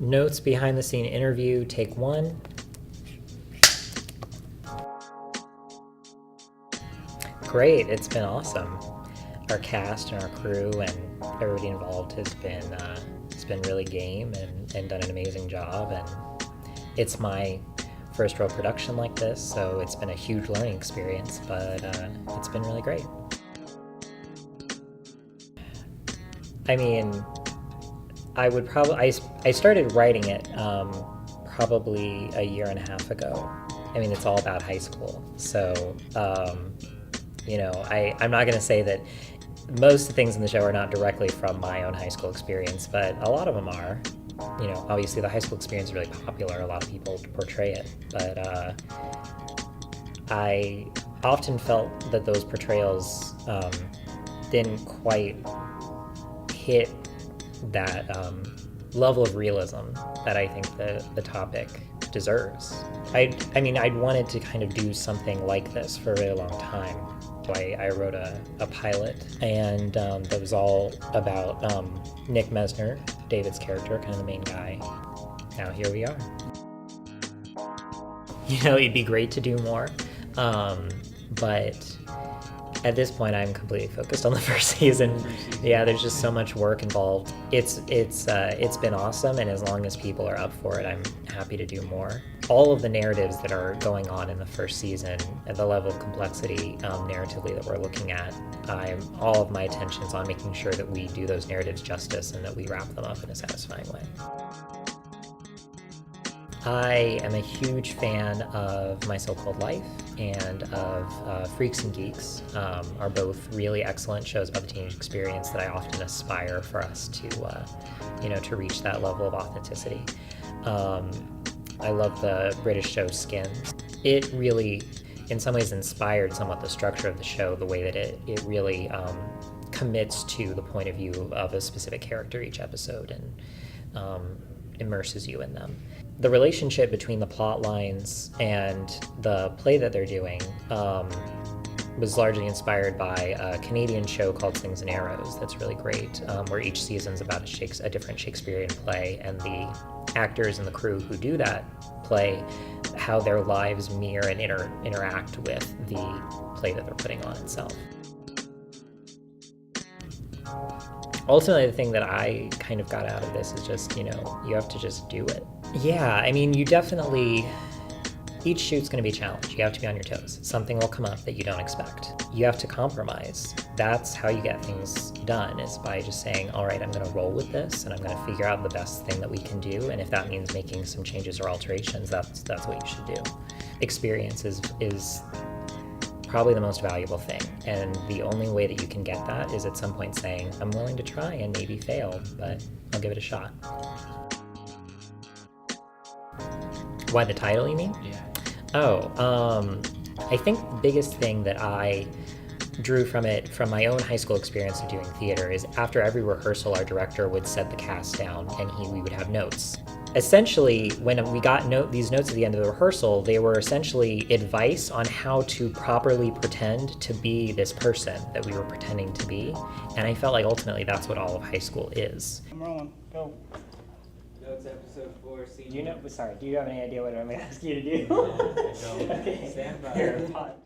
Notes behind the scene interview, take one. Great, it's been awesome. Our cast and our crew and everybody involved has been really game and done an amazing job. And it's my first real production like this, so it's been a huge learning experience, but it's been really great. I mean, I started writing it probably a year and a half ago. I mean, it's all about high school. So, I'm not going to say that most of the things in the show are not directly from my own high school experience, but a lot of them are. Obviously the high school experience is really popular. A lot of people portray it, but I often felt that those portrayals didn't quite hit that level of realism that I think the topic deserves. I'd wanted to kind of do something like this for a really long time. I wrote a pilot, and that was all about Nick Mesner, David's character, kind of the main guy. Now here we are. It'd be great to do more, but at this point I'm completely focused on the first season. Yeah, there's just so much work involved. It's been awesome, and as long as people are up for it, I'm happy to do more. All of the narratives that are going on in the first season, at the level of complexity narratively that we're looking at, all of my attention is on making sure that we do those narratives justice and that we wrap them up in a satisfying way. I am a huge fan of My So-Called Life and of Freaks and Geeks, are both really excellent shows about the teenage experience that I often aspire for us to reach that level of authenticity. I love the British show Skins. It really, in some ways, inspired somewhat the structure of the show, the way that it really commits to the point of view of a specific character each episode and immerses you in them. The relationship between the plot lines and the play that they're doing was largely inspired by a Canadian show called Slings and Arrows that's really great, where each season's about a different Shakespearean play, and the actors and the crew who do that play, how their lives mirror and interact with the play that they're putting on itself. Ultimately, the thing that I kind of got out of this is just, you have to just do it. Yeah, you definitely, each shoot's going to be a challenge. You have to be on your toes. Something will come up that you don't expect. You have to compromise. That's how you get things done, is by just saying, all right, I'm going to roll with this, and I'm going to figure out the best thing that we can do, and if that means making some changes or alterations, that's what you should do. Experience is probably the most valuable thing, and the only way that you can get that is at some point saying, I'm willing to try and maybe fail, but I'll give it a shot. Why the title, you mean? Yeah. I think the biggest thing that I drew from it, from my own high school experience of doing theater, is after every rehearsal, our director would set the cast down and we would have notes. Essentially, when we got these notes at the end of the rehearsal, they were essentially advice on how to properly pretend to be this person that we were pretending to be. And I felt like ultimately that's what all of high school is. I'm rolling. Go. Notes episode 4, scene. Do you have any idea what I'm going to ask you to do? Yeah, I don't. Okay. Stand by. Here, hot.